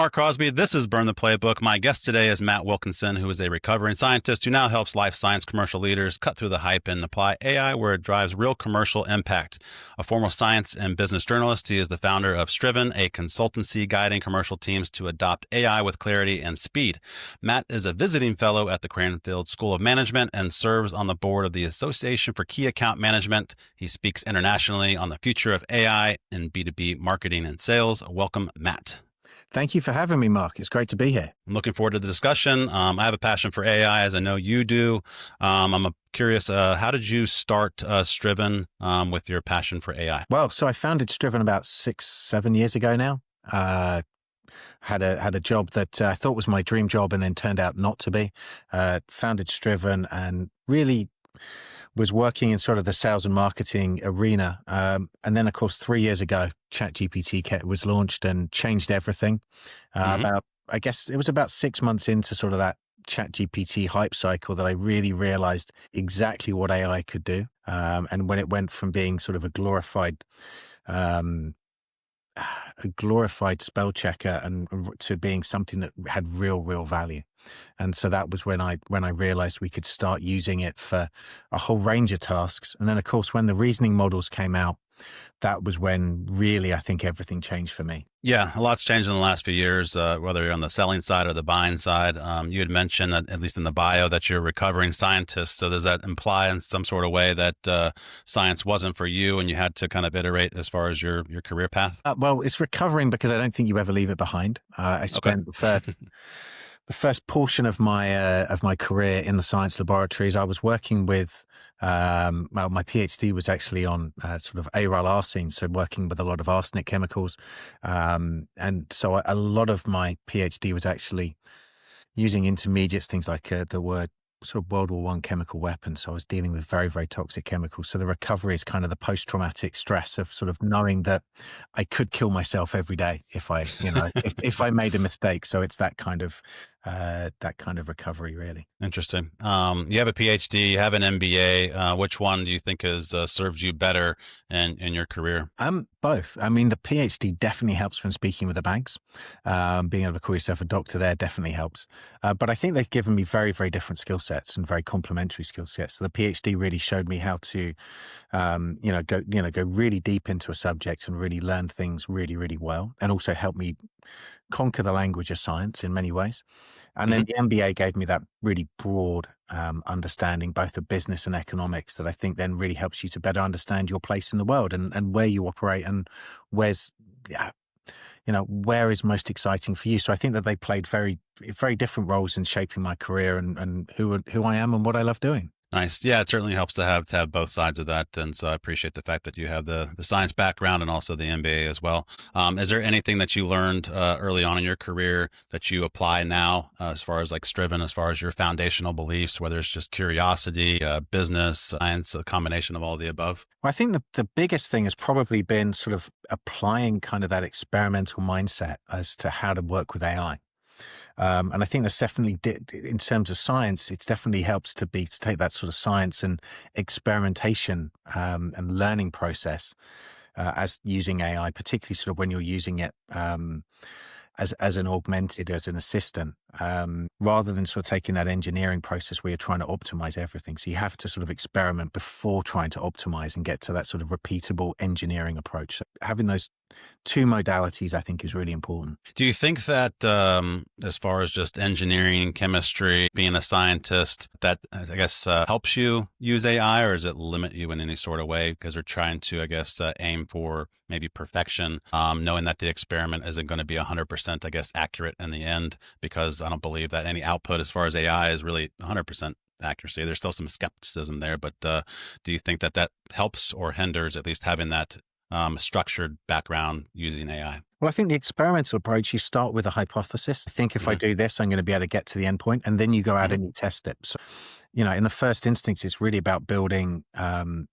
Marc Crosby. This is Burn the Playbook. My guest today is Matt Wilkinson, who is a recovering scientist who now helps life science commercial leaders cut through the hype and apply AI where it drives real commercial impact. A former science and business journalist, he is the founder of Striven, a consultancy guiding commercial teams to adopt AI with clarity and speed. Matt is a visiting fellow at the Cranfield School of Management and serves on the board of the Association for Key Account Management. He speaks internationally on the future of AI in B2B marketing and sales. Welcome, Matt. Thank you for having me, Mark. It's great to be here. I'm looking forward to the discussion. I have a passion for AI, as I know you do. I'm curious, how did you start Striven with your passion for AI? Well, so I founded Striven about 6-7 years ago now. Had a job that I thought was my dream job and then turned out not to be. Founded Striven and really was working in sort of the sales and marketing arena. And then, of course, 3 years ago, ChatGPT was launched and changed everything. I guess it was about 6 months into sort of that ChatGPT hype cycle that I really realized exactly what AI could do. And when it went from being sort of a glorified spell checker and to being something that had real value. And so that was when I realized we could start using it for a whole range of tasks. And then, of course, when the reasoning models came out, that was when really I think everything changed for me. Yeah, a lot's changed in the last few years, whether you're on the selling side or the buying side. You had mentioned that, at least in the bio, that you're a recovering scientist. So does that imply in some sort of way that science wasn't for you and you had to kind of iterate as far as your career path? Well, it's recovering because I don't think you ever leave it behind. I spent the first portion of my career in the science laboratories. I was working with, my PhD was actually on sort of aryl arsine, so working with a lot of arsenic chemicals. And so a lot of my PhD was actually using intermediates, things like the word sort of World War I chemical weapons. So I was dealing with very toxic chemicals. So the recovery is kind of the post-traumatic stress of sort of knowing that I could kill myself every day if I, if I made a mistake. So it's that kind of recovery, really. Interesting. You have a PhD, you have an MBA. Which one do you think has served you better in your career? Both. I mean, the PhD definitely helps when speaking with the banks. Being able to call yourself a doctor there definitely helps. But I think they've given me very different skill sets and very complementary skill sets. So the PhD really showed me how to, go really deep into a subject and really learn things really well, and also help me conquer the language of science in many ways. And then the MBA gave me that really broad understanding, both of business and economics, that I think then really helps you to better understand your place in the world and where you operate and where is most exciting for you. So I think that they played very different roles in shaping my career and who I am and what I love doing. Nice. Yeah, it certainly helps to have both sides of that. And so I appreciate the fact that you have the science background and also the MBA as well. Is there anything that you learned early on in your career that you apply now as far as like Striven, as far as your foundational beliefs, whether it's just curiosity, business, science, a combination of all of the above? Well, I think the biggest thing has probably been sort of applying kind of that experimental mindset as to how to work with AI. And I think that's definitely, in terms of science, it definitely helps to take that sort of science and experimentation and learning process as using AI, particularly sort of when you're using it as an augmented, as an assistant, rather than sort of taking that engineering process where you're trying to optimize everything. So you have to sort of experiment before trying to optimize and get to that sort of repeatable engineering approach. So having those two modalities, I think, is really important. Do you think that as far as just engineering, chemistry, being a scientist, that I guess helps you use AI, or does it limit you in any sort of way because they're trying to, I guess, aim for maybe perfection, knowing that the experiment isn't going to be 100%, I guess, accurate in the end, because I don't believe that any output as far as AI is really 100% accuracy. There's still some skepticism there, but do you think that helps or hinders at least having that structured background using AI? Well, I think the experimental approach, you start with a hypothesis. I think if I do this, I'm going to be able to get to the end point, and then you go out and you test it. So, in the first instance, it's really about building,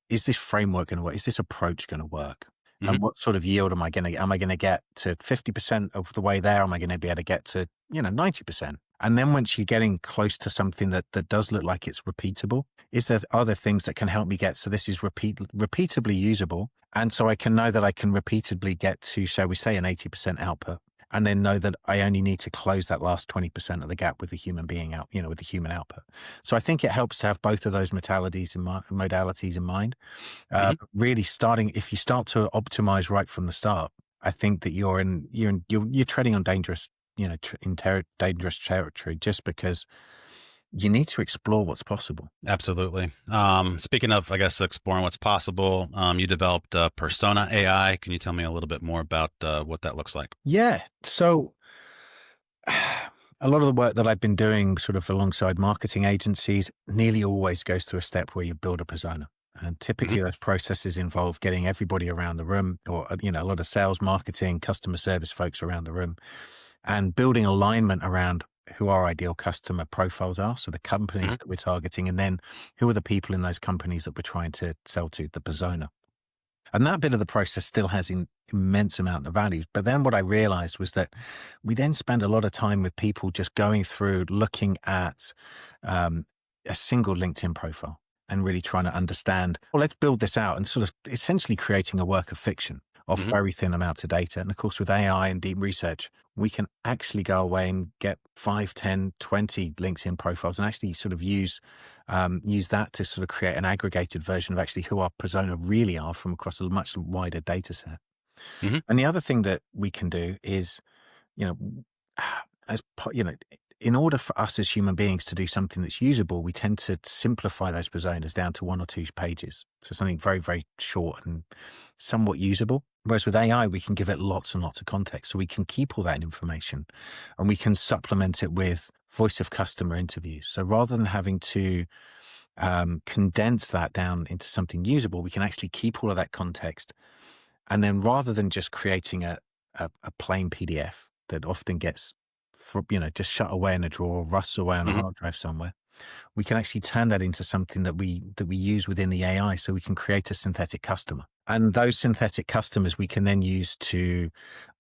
is this framework going to work? Is this approach going to work? And what sort of yield am I going to get? Am I going to get to 50% of the way there? Am I going to be able to get to, 90%? And then once you're getting close to something that does look like it's repeatable, is there other things that can help me get, so this is repeatably usable. And so I can know that I can repeatedly get to, shall we say, an 80% output. and then know that I only need to close that last 20% of the gap with the human being out, with the human output. So I think it helps to have both of those modalities in mind. Really starting, if you start to optimize right from the start, I think that you're treading on dangerous, dangerous territory, just because you need to explore what's possible. Absolutely. Speaking of, I guess, exploring what's possible, you developed Persona AI. Can you tell me a little bit more about what that looks like? Yeah. So a lot of the work that I've been doing sort of alongside marketing agencies nearly always goes through a step where you build a persona. And typically those processes involve getting everybody around the room, or, a lot of sales, marketing, customer service folks around the room, and building alignment around who our ideal customer profiles are. So the companies that we're targeting, and then who are the people in those companies that we're trying to sell to, the persona. And that bit of the process still has an immense amount of value. But then what I realized was that we then spend a lot of time with people just going through, looking at a single LinkedIn profile and really trying to understand, well, let's build this out, and sort of essentially creating a work of fiction off very thin amounts of data. And of course, with AI and deep research, we can actually go away and get 5, 10, 20 LinkedIn profiles and actually sort of use that to sort of create an aggregated version of actually who our persona really are from across a much wider data set. And the other thing that we can do is, in order for us as human beings to do something that's usable, we tend to simplify those personas down to 1 or 2 pages. So something very, very short and somewhat usable. Whereas with AI, we can give it lots and lots of context. So we can keep all that information and we can supplement it with voice of customer interviews. So rather than having to condense that down into something usable, we can actually keep all of that context. And then rather than just creating a plain PDF that often gets just shut away in a drawer or rusts away on a hard drive somewhere, we can actually turn that into something that we use within the AI, so we can create a synthetic customer. And those synthetic customers we can then use to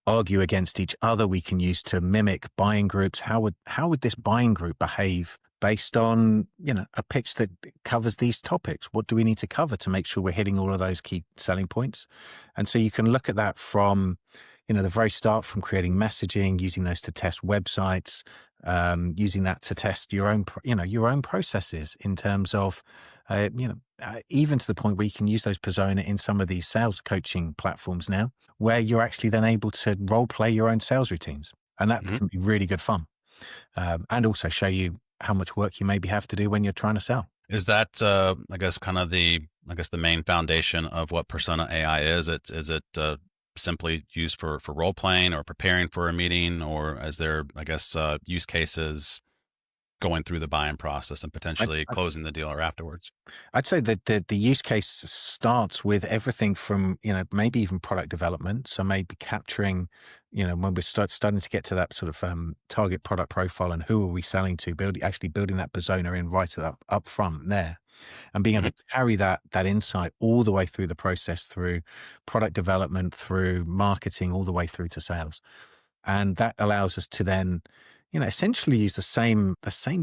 argue against each other. We can use to mimic buying groups. How would this buying group behave based on, a pitch that covers these topics? What do we need to cover to make sure we're hitting all of those key selling points? And so you can look at that from, the very start, from creating messaging, using those to test websites, using that to test your own processes in terms of, even to the point where you can use those persona in some of these sales coaching platforms now, where you're actually then able to role play your own sales routines. And that can be really good fun. And also show you how much work you maybe have to do when you're trying to sell. Is that, I guess, kind of the main foundation of what Persona AI is? Is it simply used for role playing or preparing for a meeting, or is there, I guess, use cases going through the buying process and potentially closing the deal or afterwards? I'd say that the use case starts with everything from, maybe even product development. So maybe capturing, when we're starting to get to that sort of target product profile and who are we selling to, actually building that persona in right up front there. And being able to carry that insight all the way through the process, through product development, through marketing, all the way through to sales. And that allows us to then, essentially use the same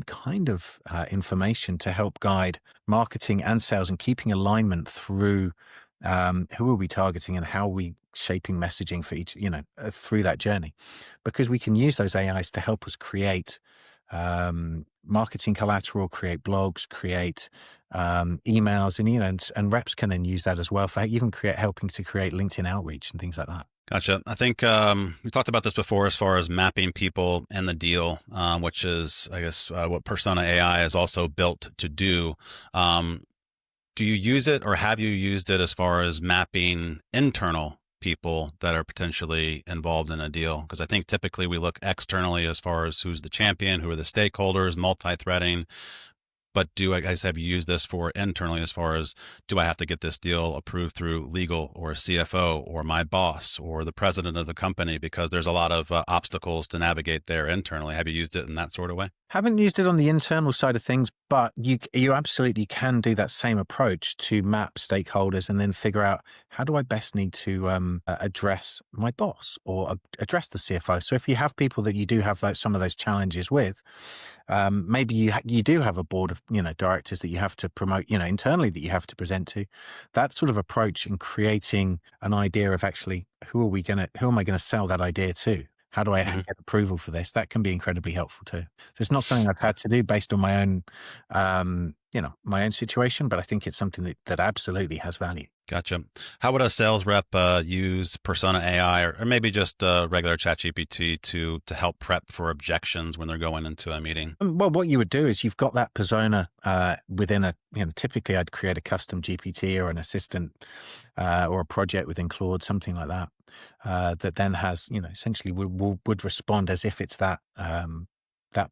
kind of information to help guide marketing and sales, and keeping alignment through who are we targeting and how are we shaping messaging for each, through that journey. Because we can use those AIs to help us create marketing collateral, create blogs, create emails, and reps can then use that as well for even helping to create LinkedIn outreach and things like that. Gotcha. I think we talked about this before as far as mapping people and the deal, which is, I guess, what Persona AI is also built to do. Do you use it, or have you used it as far as mapping internal people that are potentially involved in a deal? Because I think typically we look externally as far as who's the champion, who are the stakeholders, multi-threading. But have you used this for internally as far as, do I have to get this deal approved through legal or a CFO or my boss or the president of the company? Because there's a lot of obstacles to navigate there internally. Have you used it in that sort of way? Haven't used it on the internal side of things, but you absolutely can do that same approach to map stakeholders and then figure out, how do I best need to address my boss or address the CFO? So if you have people that you do have some of those challenges with, maybe you do have a board of directors that you have to promote internally, that you have to present to. That sort of approach in creating an idea of actually, who am I going to sell that idea to? How do I Hmm. get approval for this? That can be incredibly helpful too. So it's not something I've had to do based on my own, my own situation, but I think it's something that absolutely has value. Gotcha. How would a sales rep use Persona AI or maybe just regular ChatGPT to help prep for objections when they're going into a meeting? Well, what you would do is you've got that persona within typically I'd create a custom GPT or an assistant or a project within Claude, something like that, that then has, essentially would respond as if it's that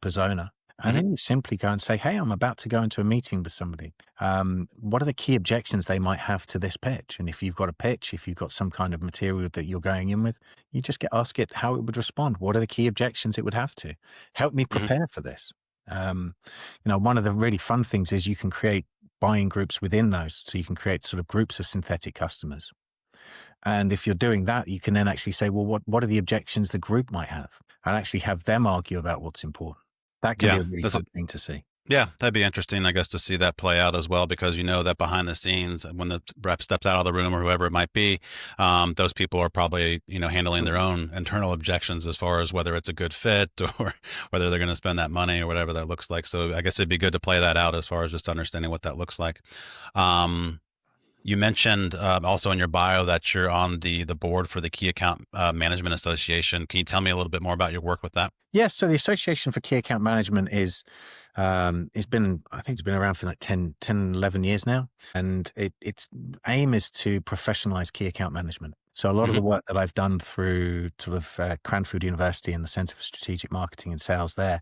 persona. And Hmm. then you simply go and say, hey, I'm about to go into a meeting with somebody. What are the key objections they might have to this pitch? And if you've got a pitch, if you've got some kind of material that you're going in with, you just ask it how it would respond. What are the key objections it would have to? Help me Hmm. prepare for this. One of the really fun things is you can create buying groups within those. So you can create sort of groups of synthetic customers. And if you're doing that, you can then actually say, well, what are the objections the group might have? And actually have them argue about what's important. That can be Yeah. a really Does fun it? thing to see. Yeah, that'd be interesting, I guess, to see that play out as well, because you know that behind the scenes, when the rep steps out of the room or whoever it might be, those people are probably, handling their own internal objections as far as whether it's a good fit or whether they're going to spend that money or whatever that looks like. So I guess it'd be good to play that out as far as just understanding what that looks like. Um, you mentioned also in your bio that you're on the board for the Key Account Management Association. Can you tell me a little bit more about your work with that? Yes. So the Association for Key Account Management it's been, I think it's been around for like 11 years now. And its aim is to professionalize key account management. So a lot of Hmm. the work that I've done through sort of Cranfield University and the Center for Strategic Marketing and Sales there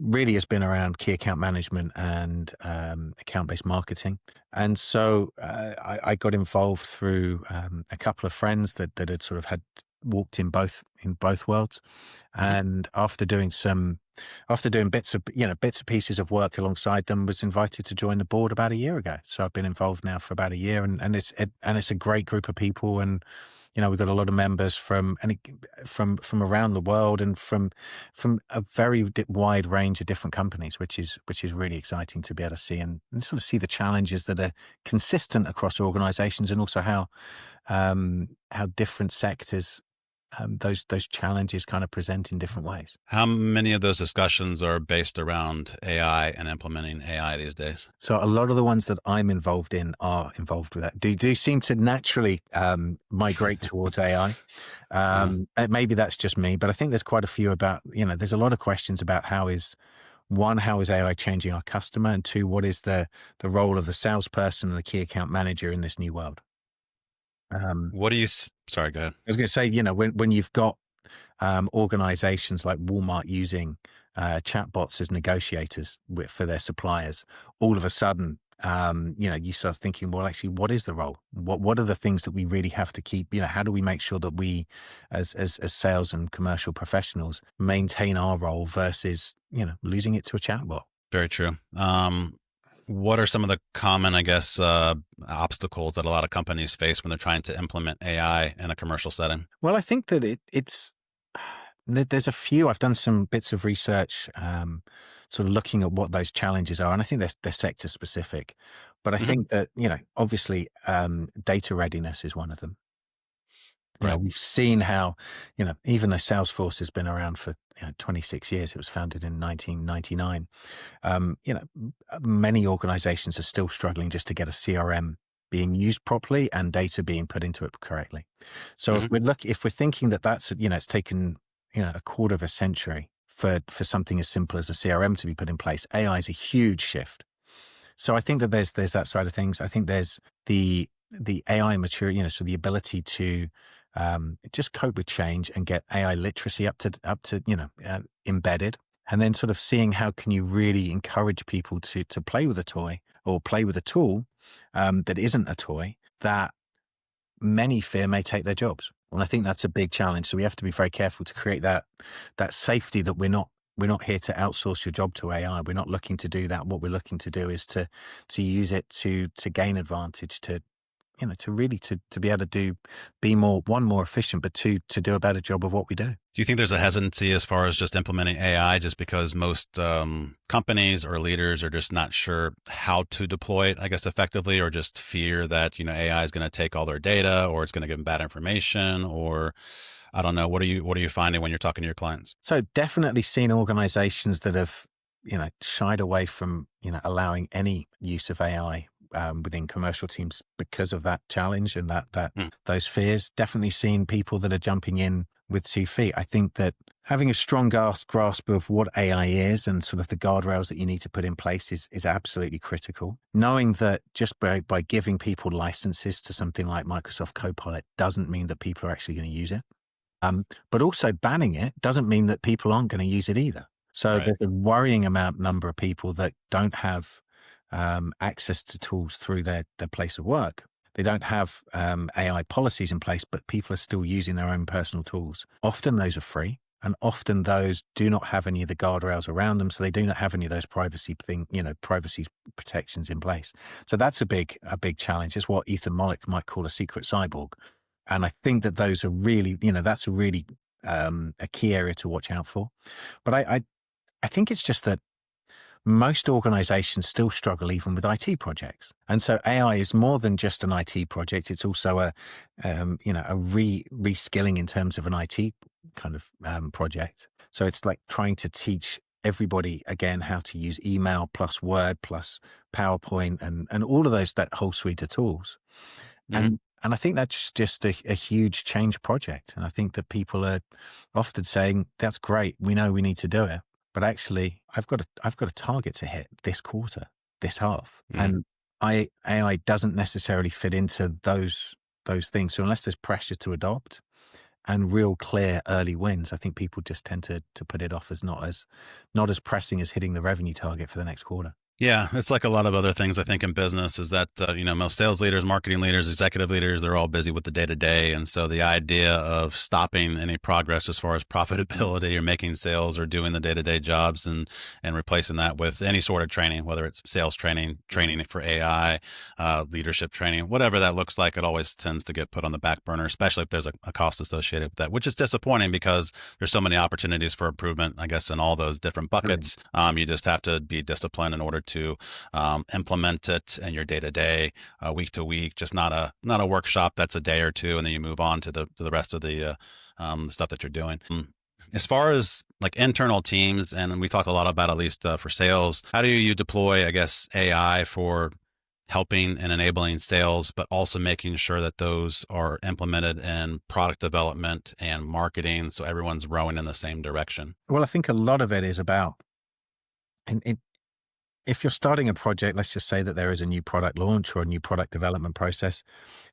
really has been around key account management and account-based marketing. And so I got involved through a couple of friends that had sort of had walked in both worlds. Hmm. And after doing bits of pieces of work alongside them, was invited to join the board about a year ago. So I've been involved now for about a year, and it's a great group of people, and we've got a lot of members from around the world and from a very wide range of different companies, which is really exciting to be able to see and sort of see the challenges that are consistent across organizations, and also how different sectors those challenges kind of present in different ways. How many of those discussions are based around AI and implementing AI these days? So a lot of the ones that I'm involved in are involved with that. Do seem to naturally migrate towards AI. Uh-huh. Maybe that's just me, but I think there's quite a few about, there's a lot of questions about how is AI changing our customer? And two, what is the role of the salesperson and the key account manager in this new world? Um, What do you? Sorry, go ahead. I was going to say, when you've got organizations like Walmart using chatbots as negotiators for their suppliers, all of a sudden, you start thinking, well, actually, what is the role? What are the things that we really have to keep? How do we make sure that we, as sales and commercial professionals, maintain our role versus losing it to a chatbot? Very true. What are some of the common, I guess, obstacles that a lot of companies face when they're trying to implement AI in a commercial setting? Well, I think that there's a few. I've done some bits of research, sort of looking at what those challenges are, and I think they're sector specific. But I Hmm. think that obviously, data readiness is one of them. Right. We've seen how even though Salesforce has been around for 26 years, it was founded in 1999. Many organizations are still struggling just to get a CRM being used properly and data being put into it correctly. So Hmm. if we're thinking that that's it's taken a quarter of a century for something as simple as a CRM to be put in place, AI is a huge shift. So I think that there's that side of things. I think there's the AI maturity, so the ability to just cope with change and get AI literacy up to embedded, and then sort of seeing how can you really encourage people to play with a toy or play with a tool that isn't a toy that many fear may take their jobs. And I think that's a big challenge. So we have to be very careful to create that safety that we're not here to outsource your job to AI. We're not looking to do that. What we're looking to do is to use it to gain advantage, to really to be able to be more efficient, but two, to do a better job of what we do. Do you think there's a hesitancy as far as just implementing AI just because most companies or leaders are just not sure how to deploy it, I guess, effectively, or just fear that, AI is going to take all their data or it's going to give them bad information, or I don't know. What are you finding when you're talking to your clients? So definitely seen organizations that have, shied away from, allowing any use of AI within commercial teams because of that challenge and that Mm, those fears. Definitely seen people that are jumping in with 2 feet. I think that having a strong grasp of what AI is and sort of the guardrails that you need to put in place is absolutely critical. Knowing that just by giving people licenses to something like Microsoft Copilot doesn't mean that people are actually going to use it. But also banning it doesn't mean that people aren't going to use it either. So right. there's a worrying number of people that don't have access to tools through their place of work. They don't have AI policies in place, but people are still using their own personal tools. Often those are free, and often those do not have any of the guardrails around them, so they do not have any of those privacy protections in place. So that's a big challenge. It's what Ethan Mollick might call a secret cyborg. And I think that those are really, that's a really a key area to watch out for. But I think it's just that most organizations still struggle even with IT projects. And so AI is more than just an IT project. It's also a reskilling in terms of an IT kind of project. So it's like trying to teach everybody again how to use email plus Word plus PowerPoint and all of those, that whole suite of tools. Hmm. And I think that's just a huge change project. And I think that people are often saying, that's great. We know we need to do it. But actually, I've got a target to hit this quarter, this half. Hmm. And AI doesn't necessarily fit into those things. So unless there's pressure to adopt and real clear early wins, I think people just tend to put it off as not as pressing as hitting the revenue target for the next quarter. Yeah, it's like a lot of other things I think in business is that, most sales leaders, marketing leaders, executive leaders, they're all busy with the day to day. And so the idea of stopping any progress as far as profitability or making sales or doing the day to day jobs and replacing that with any sort of training, whether it's sales training, training for AI, leadership training, whatever that looks like, it always tends to get put on the back burner, especially if there's a cost associated with that, which is disappointing because there's so many opportunities for improvement, I guess, in all those different buckets. You just have to be disciplined in order to implement it in your day to day, week to week. Just not a workshop that's a day or two, and then you move on to the rest of the stuff that you're doing. As far as like internal teams, and we talked a lot about, at least for sales, how do you deploy, I guess, AI for helping and enabling sales, but also making sure that those are implemented in product development and marketing, so everyone's rowing in the same direction? Well, I think a lot of it is about, and if you're starting a project, let's just say that there is a new product launch or a new product development process,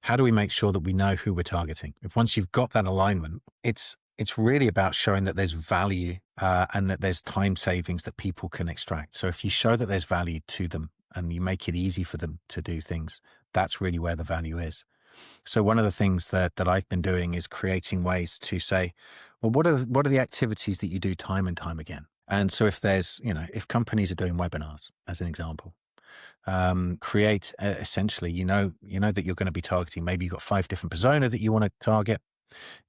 how do we make sure that we know who we're targeting? If once you've got that alignment, it's really about showing that there's value and that there's time savings that people can extract. So if you show that there's value to them and you make it easy for them to do things, that's really where the value is. So one of the things that I've been doing is creating ways to say, well, what are the activities that you do time and time again? And so if there's, if companies are doing webinars, as an example, create essentially, that you're going to be targeting. Maybe you've got 5 different personas that you want to target.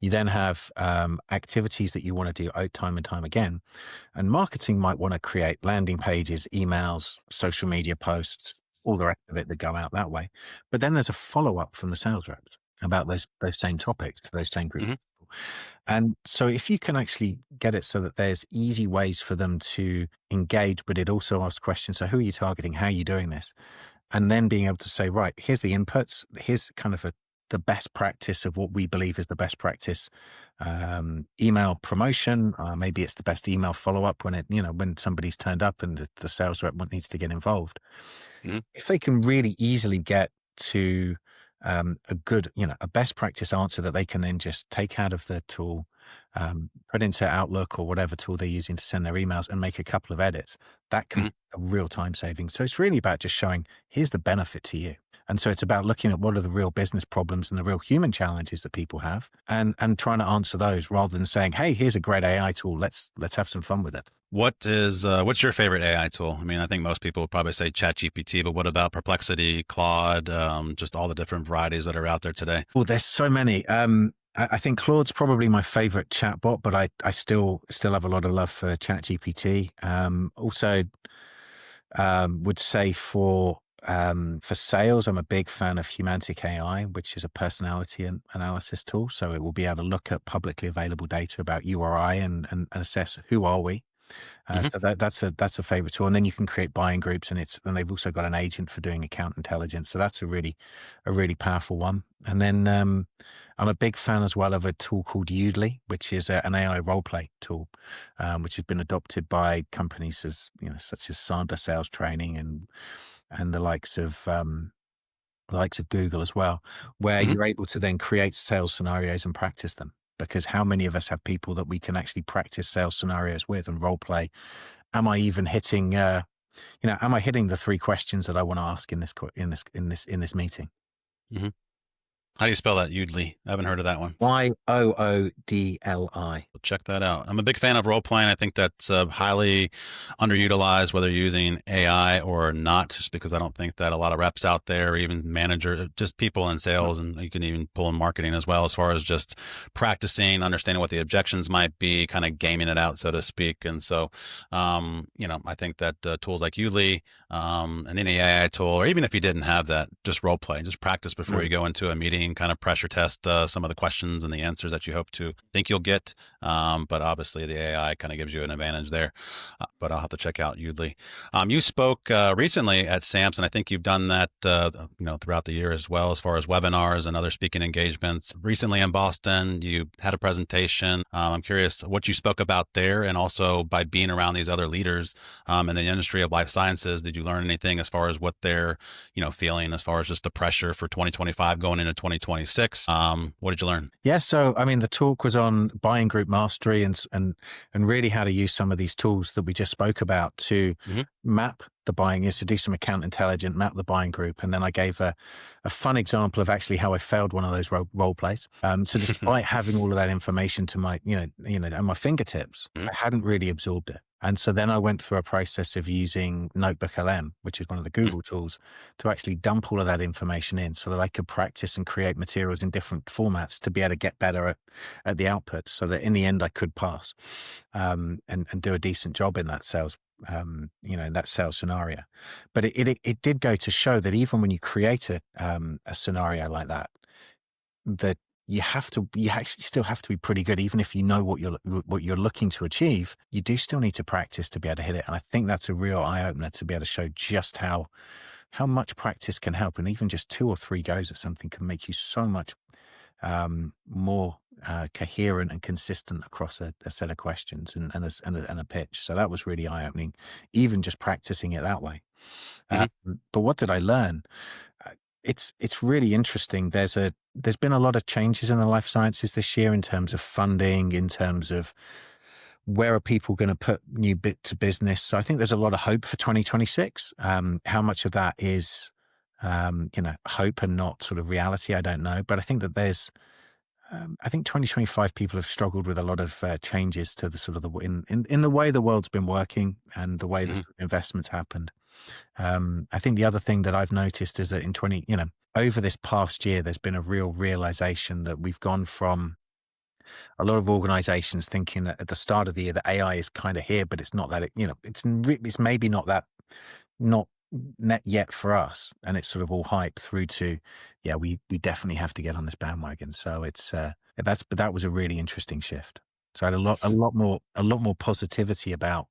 You then have activities that you want to do time and time again. And marketing might want to create landing pages, emails, social media posts, all the rest of it that go out that way. But then there's a follow-up from the sales reps about those same topics to those same groups. Hmm. And so if you can actually get it so that there's easy ways for them to engage, but it also asks questions. So who are you targeting? How are you doing this? And then being able to say, right, here's the inputs. Here's kind of the best practice of what we believe is the best practice. Email promotion. Maybe it's the best email follow-up when somebody's turned up and the sales rep needs to get involved. Hmm. If they can really easily get to a good, a best practice answer that they can then just take out of the tool, put into Outlook or whatever tool they're using to send their emails and make a couple of edits, that can be a real time saving. So it's really about just showing, here's the benefit to you. And so it's about looking at what are the real business problems and the real human challenges that people have and trying to answer those rather than saying, hey, here's a great AI tool. Let's have some fun with it. What's your favorite AI tool? I mean, I think most people would probably say ChatGPT, but what about Perplexity, Claude, just all the different varieties that are out there today? Well, there's so many. I think Claude's probably my favorite chatbot, but I still have a lot of love for ChatGPT. Also, would say for For sales, I'm a big fan of Humantic AI, which is a personality analysis tool. So it will be able to look at publicly available data about URI and assess who are we. So that's a favorite tool. And then you can create buying groups, and they've also got an agent for doing account intelligence. So that's a really powerful one. And then I'm a big fan as well of a tool called Udly, which is an AI roleplay tool, which has been adopted by companies such as Sandler Sales Training and the likes of Google as well, where you're able to then create sales scenarios and practice them. Because how many of us have people that we can actually practice sales scenarios with and role play? Am I even hitting? Am I hitting the 3 questions that I want to ask in this meeting? Mm-hmm. How do you spell that? Udly. I haven't heard of that one. Yoodli. Check that out. I'm a big fan of role playing. I think that's highly underutilized, whether you're using AI or not, just because I don't think that a lot of reps out there, or even manager, just people in sales, and you can even pull in marketing as well, as far as just practicing, understanding what the objections might be, kind of gaming it out, so to speak. And so, I think that tools like Udly and any AI tool, or even if you didn't have that, just role play, just practice before you go into a meeting, kind of pressure test some of the questions and the answers that you hope to think you'll get. But obviously the AI kind of gives you an advantage there. But I'll have to check out Udly. You spoke recently at SAMS, and I think you've done that throughout the year as well, as far as webinars and other speaking engagements. Recently in Boston, you had a presentation. I'm curious what you spoke about there, and also by being around these other leaders in the industry of life sciences, did you learn anything as far as what they're feeling as far as just the pressure for 2025 going into 2026? What did you learn? Yeah, so I mean, the talk was on buying group mastery and really how to use some of these tools that we just spoke about to map the buying, is to do some account intelligence, map the buying group. And then I gave a fun example of actually how I failed one of those role plays. So despite having all of that information to my, at my fingertips, I hadn't really absorbed it. And so then I went through a process of using Notebook LM, which is one of the Google tools, to actually dump all of that information in so that I could practice and create materials in different formats to be able to get better at the outputs, so that in the end I could pass and do a decent job in that sales in that sales scenario. But it did go to show that even when you create a scenario like that, that you actually still have to be pretty good. Even if you know what you're looking to achieve, you do still need to practice to be able to hit it. And I think that's a real eye opener, to be able to show just how much practice can help. And even just 2 or 3 goes at something can make you so much more coherent and consistent across a set of questions and a pitch. So that was really eye opening, even just practicing it that way. But what did I learn? It's really interesting. There's been a lot of changes in the life sciences this year in terms of funding, in terms of where are people going to put new bit to business. So I think there's a lot of hope for 2026. How much of that is, hope and not sort of reality, I don't know. But I think that I think 2025 people have struggled with a lot of changes to the sort of in the way the world's been working and the way the investments happened. I think the other thing that I've noticed is that over this past year, there's been a real realization that we've gone from a lot of organizations thinking that at the start of the year that AI is kind of here, but it's not that, it's maybe not net yet for us. And it's sort of all hype through to, we definitely have to get on this bandwagon. So but that was a really interesting shift. So I had a lot more positivity about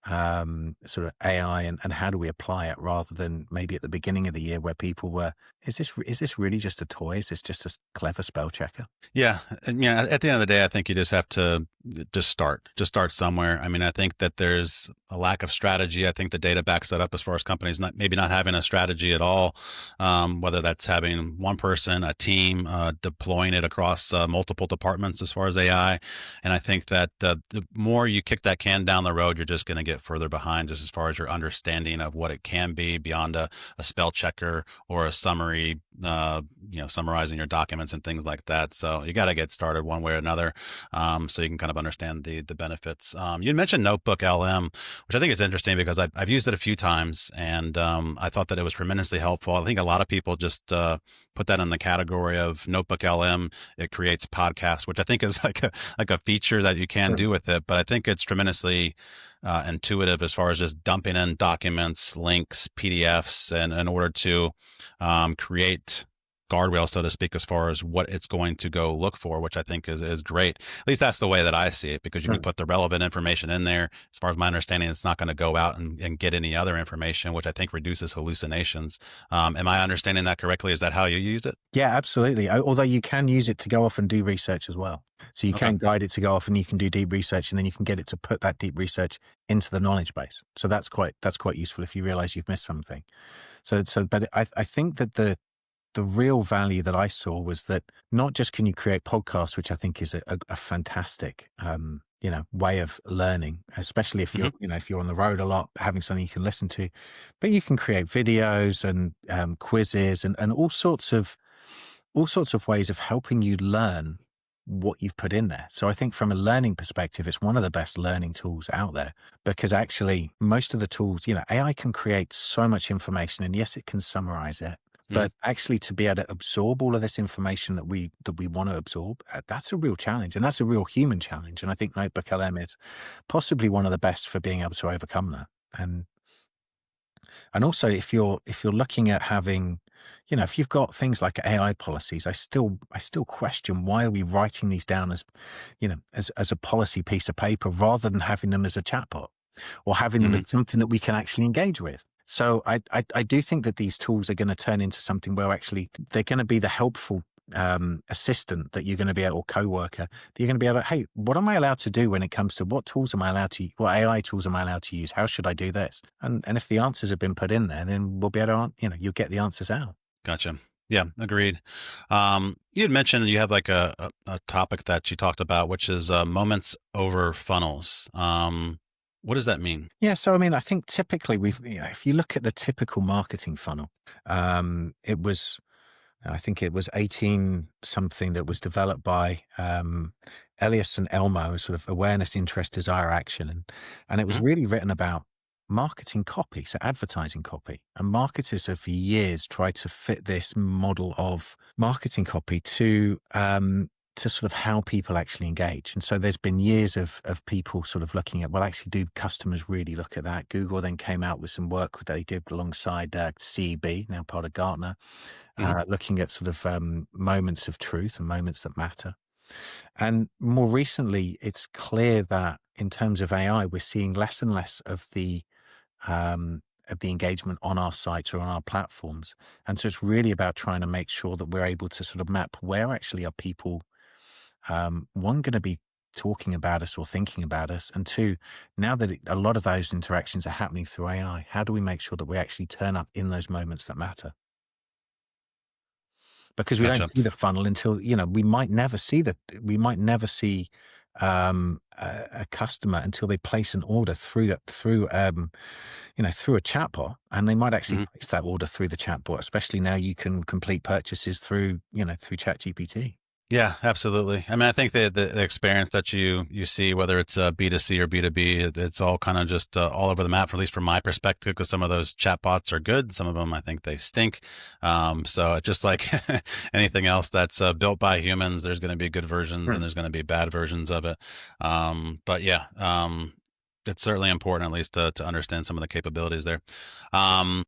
sort of AI and how do we apply it, rather than maybe at the beginning of the year where people were, is this really just a toy? Is this just a clever spell checker? Yeah. And at the end of the day, I think you just have to just start somewhere. I mean, I think that there's a lack of strategy. I think the data backs that up, as far as companies maybe not having a strategy at all, whether that's having one person, a team, deploying it across multiple departments as far as AI. And I think that the more you kick that can down the road, you're just going to get further behind, just as far as your understanding of what it can be beyond a spell checker or a summary, summarizing your documents and things like that. So you got to get started one way or another, so you can kind of understand the benefits. You mentioned Notebook LM, which I think is interesting because I've used it a few times, and I thought that it was tremendously helpful. I think a lot of people just put that in the category of Notebook LM. It creates podcasts, which I think is like a feature that you can do with it, but I think it's tremendously intuitive as far as just dumping in documents, links, PDFs, and in order to create guardrails, so to speak, as far as what it's going to go look for, which I think is great. At least that's the way that I see it, because you can put the relevant information in there. As far as my understanding, it's not going to go out and get any other information, which I think reduces hallucinations. Am I understanding that correctly? Is that how you use it? Yeah, absolutely. Although you can use it to go off and do research as well. So you can guide it to go off and you can do deep research, and then you can get it to put that deep research into the knowledge base. So that's quite useful if you realize you've missed something. But I think that the real value that I saw was that not just can you create podcasts, which I think is a fantastic, way of learning, especially if you're, if you're on the road a lot, having something you can listen to, but you can create videos and quizzes and all sorts of ways of helping you learn what you've put in there. So I think from a learning perspective, it's one of the best learning tools out there, because actually most of the tools, AI can create so much information, and yes, it can summarize it. But actually, to be able to absorb all of this information that we want to absorb, that's a real challenge, and that's a real human challenge. And I think Notebook LM is possibly one of the best for being able to overcome that. And also, if you're looking at having, if you've got things like AI policies, I still question, why are we writing these down as, as a policy piece of paper rather than having them as a chatbot or having them as something that we can actually engage with? So I do think that these tools are going to turn into something where actually they're going to be the helpful assistant that you're going to be able, or co-worker, that you're going to be able to, hey, what am I allowed to do when it comes to what AI tools am I allowed to use? How should I do this? And if the answers have been put in there, then we'll be able to, you'll get the answers out. Gotcha. Yeah, agreed. You had mentioned you have like a topic that you talked about, which is moments over funnels. What does that mean? Yeah. So, I think typically if you look at the typical marketing funnel, I think it was 18 something that was developed by Elias and Elmo, sort of awareness, interest, desire, action. And it was really written about marketing copy, so advertising copy. And marketers have for years tried to fit this model of marketing copy to sort of how people actually engage. And so there's been years of people sort of looking at, well, actually, do customers really look at that? Google then came out with some work that they did alongside CEB, now part of Gartner, looking at sort of moments of truth and moments that matter. And more recently, it's clear that in terms of AI, we're seeing less and less of the engagement on our sites or on our platforms. And so it's really about trying to make sure that we're able to sort of map where actually are people, one, going to be talking about us or thinking about us, and two, now that a lot of those interactions are happening through AI, how do we make sure that we actually turn up in those moments that matter? Because we don't see the funnel until, we might never see a customer until they place an order through a chatbot, and they might actually place that order through the chatbot, especially now you can complete purchases through ChatGPT. Yeah, absolutely. I think the experience that you see, whether it's B2C or B2B, it's all kind of just all over the map, at least from my perspective, because some of those chatbots are good. Some of them, I think they stink. So it's just like anything else that's built by humans, there's going to be good versions and there's going to be bad versions of it. But yeah, it's certainly important, at least to understand some of the capabilities there.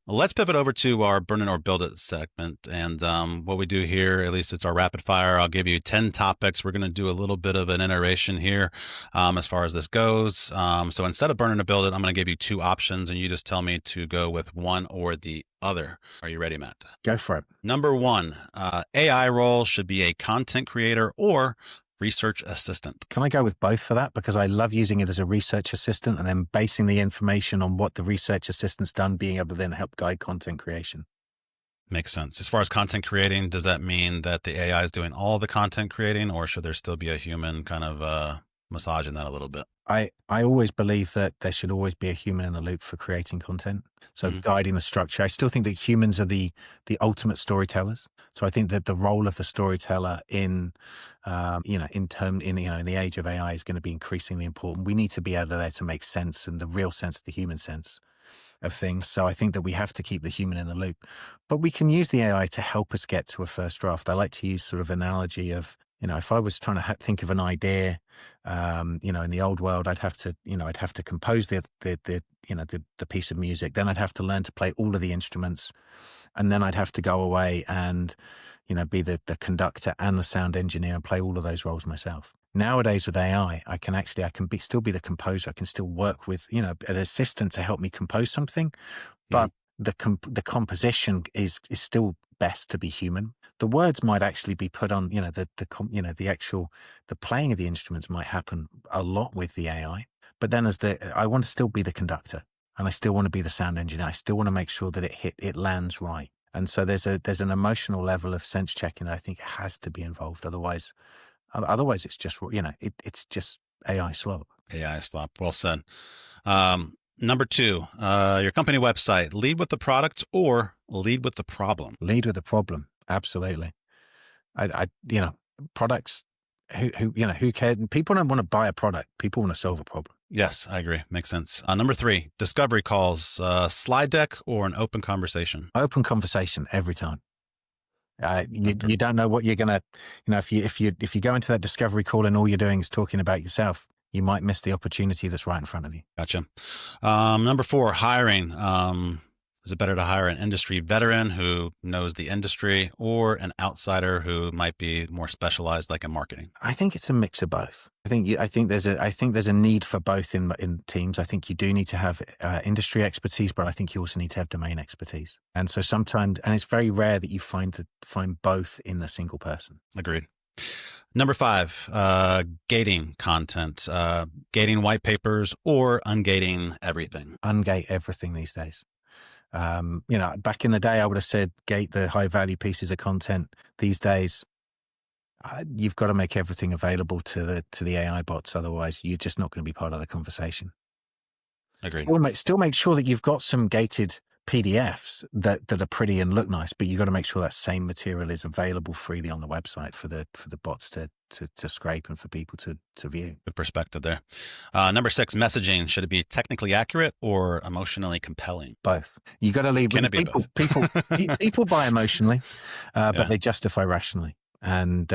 Let's pivot over to our Burn It or Build It segment. And what we do here, at least it's our rapid fire. I'll give you 10 topics. We're going to do a little bit of an iteration here as far as this goes. So instead of Burn It or Build It, I'm going to give you two options, and you just tell me to go with one or the other. Are you ready, Matt? Go for it. Number one, AI role should be a content creator or research assistant. Can I go with both for that? Because I love using it as a research assistant and then basing the information on what the research assistant's done, being able to then help guide content creation. Makes sense. As far as content creating, does that mean that the AI is doing all the content creating, or should there still be a human kind of massaging that a little bit? I always believe that there should always be a human in the loop for creating content. So guiding the structure. I still think that humans are the ultimate storytellers. So I think that the role of the storyteller in the age of AI is going to be increasingly important. We need to be able there to make sense, and the real sense, the human sense of things. So I think that we have to keep the human in the loop, but we can use the AI to help us get to a first draft. I like to use sort of analogy of, if I was trying to think of an idea, in the old world, I'd have to compose the piece of music. Then I'd have to learn to play all of the instruments, and then I'd have to go away and, be the conductor and the sound engineer and play all of those roles myself. Nowadays with AI, I can still be the composer. I can still work with, an assistant to help me compose something, but the composition is still best to be human. The words might actually be put on, the playing of the instruments might happen a lot with the AI, but then I want to still be the conductor, and I still want to be the sound engineer. I still want to make sure that it lands right. And so there's an emotional level of sense checking that I think has to be involved. Otherwise it's just, it's just AI slop. AI slop. Well said. Number 2, your company website, lead with the product or lead with the problem? Lead with the problem. Absolutely. Products, who cares? People don't want to buy a product. People want to solve a problem. Yes, I agree. Makes sense. Number 3, discovery calls, slide deck or an open conversation? Open conversation every time. You don't know what you're going to, if you go into that discovery call and all you're doing is talking about yourself, you might miss the opportunity that's right in front of you. Gotcha. Number 4, hiring. Is it better to hire an industry veteran who knows the industry or an outsider who might be more specialized, like in marketing? I think it's a mix of both. I think there's a need for both in teams. I think you do need to have industry expertise, but I think you also need to have domain expertise. And so sometimes, and it's very rare that you find both in a single person. Agreed. Number 5, gating content, gating white papers or ungating everything? Ungate everything these days. Back in the day, I would have said gate the high value pieces of content. These days, you've got to make everything available to the AI bots. Otherwise, you're just not going to be part of the conversation. Agreed. Still make sure that you've got some gated PDFs that are pretty and look nice, but you've got to make sure that same material is available freely on the website for the bots to scrape and for people to view. Good perspective there. Number 6, messaging. Should it be technically accurate or emotionally compelling? Both. You got to leave. Can it be both? People buy emotionally, but they justify rationally. And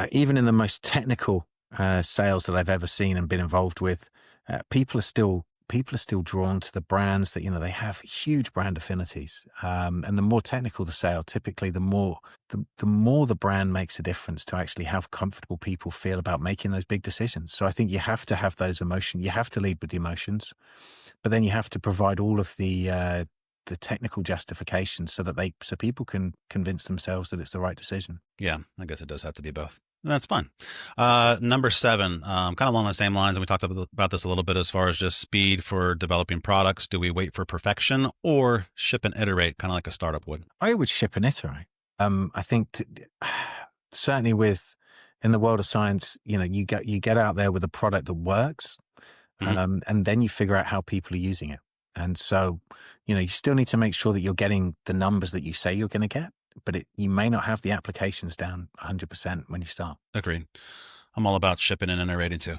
even in the most technical sales that I've ever seen and been involved with, people are still drawn to the brands that, they have huge brand affinities. And the more technical the sale, typically the more the brand makes a difference to actually how comfortable people feel about making those big decisions. So I think you have to have those emotions. You have to lead with the emotions, but then you have to provide all of the technical justifications so people can convince themselves that it's the right decision. Yeah, I guess it does have to be both. That's fine. Number 7, kind of along the same lines, and we talked about this a little bit as far as just speed for developing products. Do we wait for perfection or ship and iterate, kind of like a startup would? I would ship and iterate. I think certainly in the world of science, you get out there with a product that works, and then you figure out how people are using it. And so, you still need to make sure that you're getting the numbers that you say you're going to get, but you may not have the applications down 100% when you start. Agreed. I'm all about shipping and iterating too.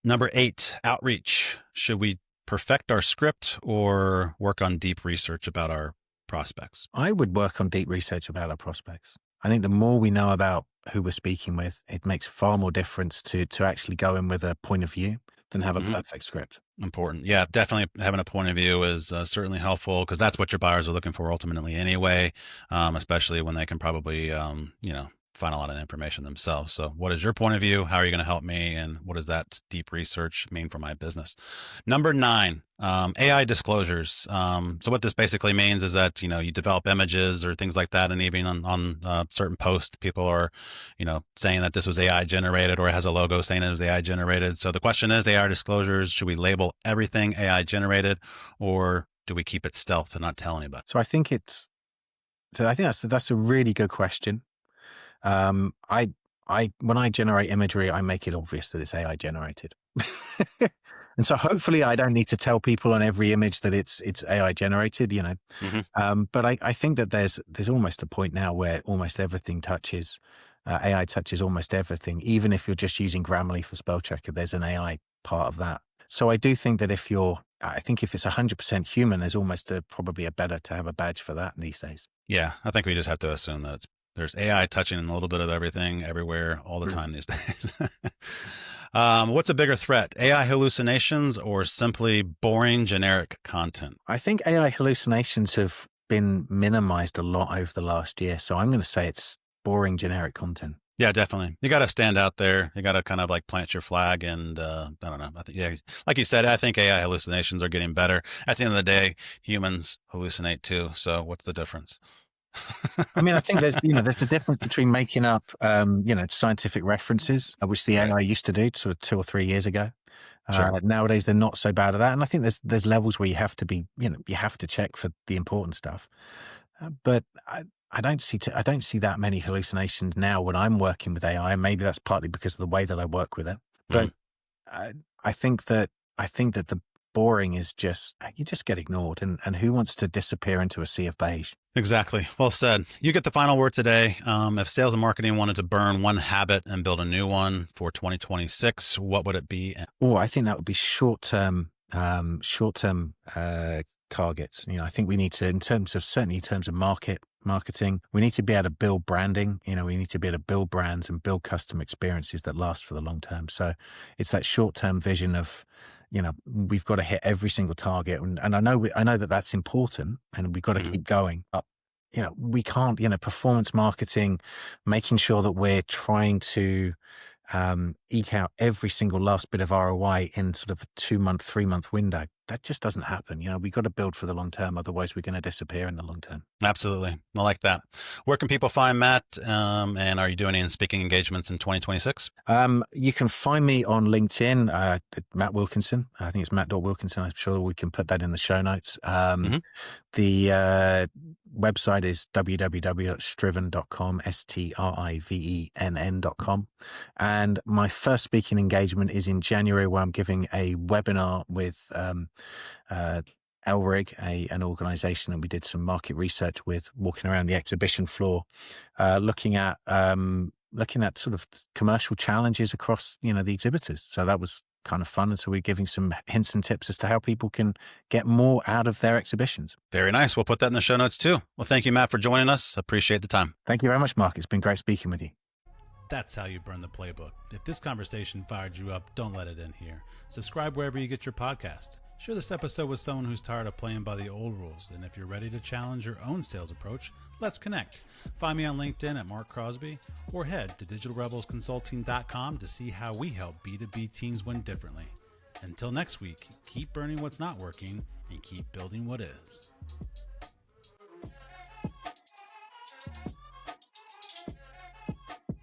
Number 8, outreach. Should we perfect our script or work on deep research about our prospects? I would work on deep research about our prospects. I think the more we know about who we're speaking with, it makes far more difference to actually go in with a point of view than have a perfect script. Important. Yeah, definitely having a point of view is certainly helpful because that's what your buyers are looking for ultimately anyway, especially when they can probably, find a lot of information themselves. So what is your point of view? How are you going to help me? And what does that deep research mean for my business? Number 9, AI disclosures. So what this basically means is that, you develop images or things like that. And even on certain posts, people are, saying that this was AI generated or it has a logo saying it was AI generated. So the question is AI disclosures, should we label everything AI generated or do we keep it stealth and not tell anybody? So I think that's a really good question. When I generate imagery, I make it obvious that it's AI generated. And so hopefully I don't need to tell people on every image that it's AI generated, But I think that there's almost a point now where almost everything AI touches almost everything. Even if you're just using Grammarly for spell checker, there's an AI part of that. So I do think that if it's 100% human, there's almost probably a better to have a badge for that these days. Yeah, I think we just have to assume that it's There's AI touching a little bit of everything, everywhere, all the time these days. What's a bigger threat, AI hallucinations or simply boring generic content? I think AI hallucinations have been minimized a lot over the last year. So I'm going to say it's boring generic content. Yeah, definitely. You got to stand out there. You got to kind of like plant your flag. And I don't know. I think, yeah, like you said, I think AI hallucinations are getting better. At the end of the day, humans hallucinate too. So what's the difference? I mean, I think there's the difference between making up, scientific references, which the AI used to do sort of 2 or 3 years ago. Sure. Nowadays, they're not so bad at that. And I think there's levels where you have to be, you have to check for the important stuff. But I don't see that many hallucinations now when I'm working with AI. And maybe that's partly because of the way that I work with it. But I think that the boring is just, you just get ignored. And who wants to disappear into a sea of beige? Exactly. Well said. You get the final word today. If sales and marketing wanted to burn one habit and build a new one for 2026, what would it be? Oh, I think that would be short-term targets. I think we need to, certainly in terms of marketing, we need to be able to build branding. We need to be able to build brands and build custom experiences that last for the long term. So it's that short-term vision of, we've got to hit every single target. And I know that that's important and we've got to keep going. But, we can't, performance marketing, making sure that we're trying to eke out every single last bit of ROI in sort of a 2-month, 3-month window. That just doesn't happen. We've got to build for the long term. Otherwise, we're going to disappear in the long term. Absolutely. I like that. Where can people find Matt? And are you doing any speaking engagements in 2026? You can find me on LinkedIn, Matt Wilkinson. I think it's Matt.Wilkinson. I'm sure we can put that in the show notes. The website is www.striven.com, STRIVENN.com. And my first speaking engagement is in January, where I'm giving a webinar with Elrig, an organization that we did some market research with, walking around the exhibition floor, looking at sort of commercial challenges across, the exhibitors. So that was kind of fun. And so we're giving some hints and tips as to how people can get more out of their exhibitions. Very nice. We'll put that in the show notes too. Well, thank you, Matt, for joining us. Appreciate the time. Thank you very much, Mark. It's been great speaking with you. That's how you burn the playbook. If this conversation fired you up, don't let it end here. Subscribe wherever you get your podcast. Share this episode with someone who's tired of playing by the old rules. And if you're ready to challenge your own sales approach, let's connect. Find me on LinkedIn at Marc Crosby or head to digitalrebelsconsulting.com to see how we help B2B teams win differently. Until next week, keep burning what's not working and keep building what is.